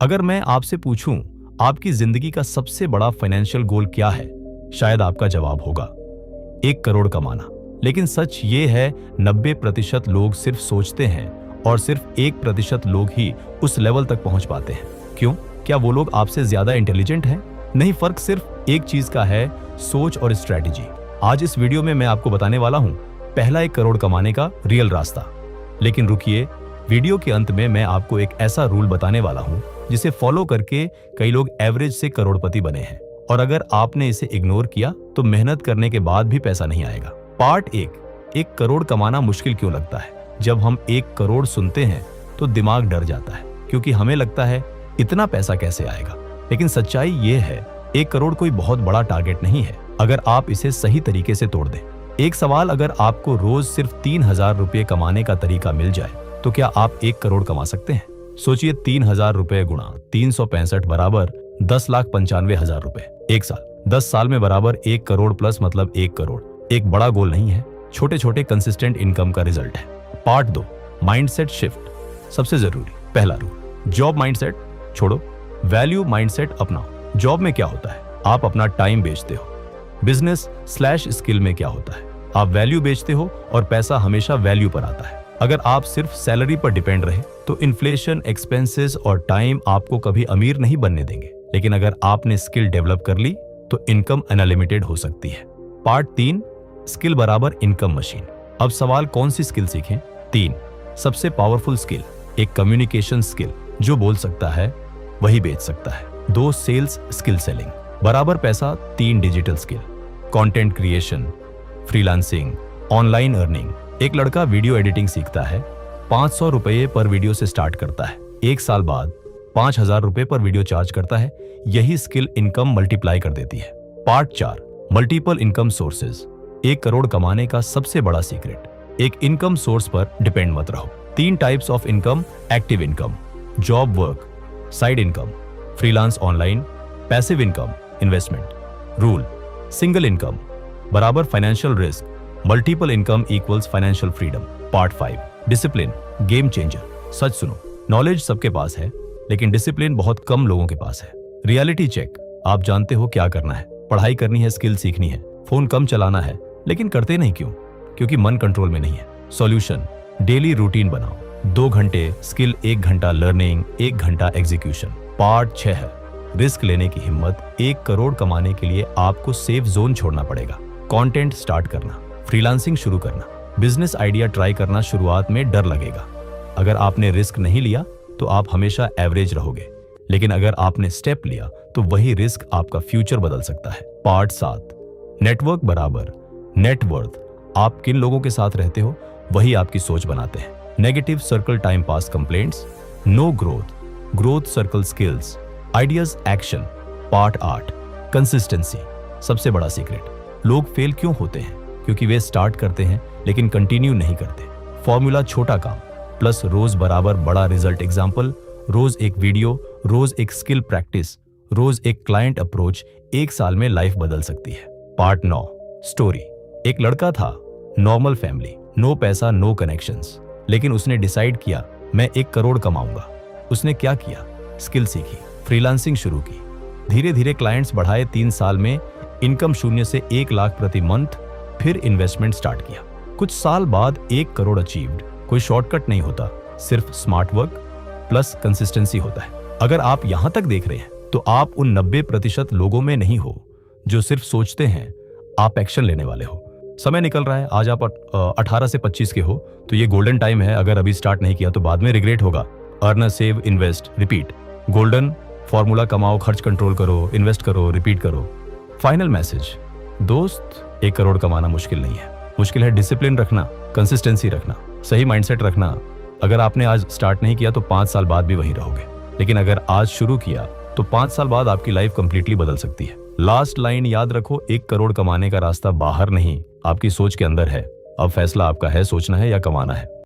अगर मैं आपसे पूछूं आपकी जिंदगी का सबसे बड़ा फाइनेंशियल गोल क्या है, शायद आपका जवाब होगा 1 करोड़ कमाना। लेकिन सच ये है 90% लोग सिर्फ सोचते हैं और सिर्फ 1% लोग ही उस लेवल तक पहुंच पाते हैं। क्यों? क्या वो लोग आपसे ज्यादा इंटेलिजेंट हैं? नहीं, फर्क सिर्फ एक चीज का है, सोच और स्ट्रेटेजी। आज इस वीडियो में मैं आपको बताने वाला हूं पहला 1 करोड़ कमाने का रियल रास्ता। लेकिन रुकिए, वीडियो के अंत में मैं आपको एक ऐसा रूल बताने वाला हूं जिसे फॉलो करके कई लोग एवरेज से करोड़पति बने हैं, और अगर आपने इसे इग्नोर किया तो मेहनत करने के बाद भी पैसा नहीं आएगा। पार्ट 1 करोड़ कमाना मुश्किल क्यों लगता है? जब हम 1 करोड़ सुनते हैं तो दिमाग डर जाता है, क्योंकि हमें लगता है इतना पैसा कैसे आएगा। लेकिन सच्चाई ये है 1 करोड़ कोई बहुत बड़ा टारगेट नहीं है अगर आप इसे सही तरीके से तोड़ दें। एक सवाल, अगर आपको रोज सिर्फ 3,000 रुपये कमाने का तरीका मिल जाए तो क्या आप 1 करोड़ कमा सकते हैं? सोचिए, 3,000 रुपये गुणा 365 बराबर 10,95,000 रुपए। एक साल, 10 साल में बराबर 1 करोड़ प्लस मतलब 1 करोड़। एक बड़ा गोल नहीं है, छोटे छोटे कंसिस्टेंट इनकम का रिजल्ट है। Part 2, mindset shift. सबसे जरूरी पहला रूल, जॉब माइंडसेट छोड़ो, वैल्यू माइंडसेट अपनाओ। जॉब में क्या होता है? आप अपना टाइम बेचते हो। बिजनेस/स्किल में क्या होता है? आप वैल्यू बेचते हो और पैसा हमेशा वैल्यू पर आता है। अगर आप सिर्फ सैलरी पर डिपेंड रहे तो इन्फ्लेशन, एक्सपेंसेस और टाइम आपको कभी अमीर नहीं बनने देंगे। लेकिन अगर आपने स्किल डेवलप कर ली तो इनकम अनलिमिटेड हो सकती है। पार्ट 3, स्किल बराबर इनकम मशीन। अब सवाल, कौन सी स्किल सीखें? 3 सबसे पावरफुल स्किल। 1 कम्युनिकेशन स्किल, जो बोल सकता है वही बेच सकता है। 2 सेल्स स्किल, सेलिंग बराबर पैसा। 3 digital skill, content creation, freelancing, online earning. एक लड़का वीडियो एडिटिंग सीखता है, 500 रुपये पर वीडियो से स्टार्ट करता है, 1 साल बाद 5,000 रुपये पर वीडियो चार्ज करता है। यही स्किल इनकम मल्टीप्लाई कर देती है। Part 4, multiple income sources. 1 crore कमाने का सबसे बड़ा सीक्रेट, एक इनकम सोर्स पर डिपेंड मत रहो। 3 types of income: active income, job work, side income, freelance online, passive income, investment. Rule, single income बराबर financial risk, multiple income equals financial freedom. Part 5, discipline game changer. सच सुनो, knowledge सबके पास है लेकिन discipline बहुत कम लोगों के पास है। रियलिटी चेक, आप जानते हो क्या करना है, पढ़ाई करनी है, स्किल सीखनी है, फोन कम चलाना है, लेकिन करते नहीं क्यों? क्योंकि मन कंट्रोल में नहीं है। सॉल्यूशन, डेली रूटीन बनाओ, 2 घंटे स्किल, 1 घंटा लर्निंग, 1 घंटा एग्जीक्यूशन। पार्ट 6 है रिस्क लेने की हिम्मत। 1 करोड़ कमाने के लिए आपको सेफ जोन छोड़ना पड़ेगा। कंटेंट स्टार्ट करना, फ्रीलांसिंग शुरू करना, बिजनेस आइडिया ट्राई करना। शुरुआत में डर लगेगा। अगर आपने रिस्क नहीं लिया तो आप हमेशा एवरेज रहोगे, लेकिन अगर आपने स्टेप लिया तो वही रिस्क आपका फ्यूचर बदल सकता है। पार्ट 7, नेटवर्क बराबर नेटवर्थ। आप किन लोगों के साथ रहते हो वही आपकी सोच बनाते हैं। Negative circle time pass complaints, no growth, growth circle skills, ideas action. Part 8, consistency. सबसे बड़ा सीक्रेट, लोग फेल क्यों होते हैं? क्योंकि वे स्टार्ट करते हैं लेकिन कंटिन्यू नहीं करते। फॉर्मूला, छोटा काम प्लस रोज बराबर बड़ा रिजल्ट। एग्जाम्पल, रोज एक वीडियो, रोज एक स्किल प्रैक्टिस, रोज एक क्लाइंट अप्रोच, 1 साल में लाइफ बदल सकती है। Part 9, story. एक लड़का था, नॉर्मल फैमिली, नो पैसा, नो कनेक्शंस, लेकिन उसने डिसाइड किया मैं 1 करोड़ कमाऊंगा। उसने क्या किया? स्किल सीखी, फ्रीलांसिंग शुरू की, धीरे धीरे क्लाइंट्स बढ़ाए। 3 साल में इनकम 0 से 1 लाख प्रति मंथ। फिर इन्वेस्टमेंट स्टार्ट किया, कुछ साल बाद 1 करोड़ अचीव्ड। कोई शॉर्टकट नहीं होता, सिर्फ स्मार्ट वर्क प्लस कंसिस्टेंसी होता है। अगर आप यहां तक देख रहे हैं तो आप उन 90% लोगों में नहीं हो जो सिर्फ सोचते हैं, आप एक्शन लेने वाले हो। समय निकल रहा है, आज आप 18 से 25 के हो तो ये गोल्डन टाइम है। अगर अभी स्टार्ट नहीं किया तो बाद में रिग्रेट होगा। Earn, save, invest, repeat. Golden formula, कमाओ, खर्च कंट्रोल करो, इन्वेस्ट करो, रिपीट करो। फाइनल मैसेज, दोस्त, 1 करोड़ कमाना मुश्किल नहीं है। मुश्किल है डिसिप्लिन रखना, कंसिस्टेंसी रखना, सही माइंडसेट रखना। अगर आपने आज स्टार्ट नहीं किया तो 5 साल बाद भी वहीं रहोगे, लेकिन अगर आज शुरू किया तो 5 साल बाद आपकी लाइफ कंप्लीटली बदल सकती है। लास्ट लाइन याद रखो, 1 करोड़ कमाने का रास्ता बाहर नहीं, आपकी सोच के अंदर है। अब फैसला आपका है, सोचना है या कमाना है।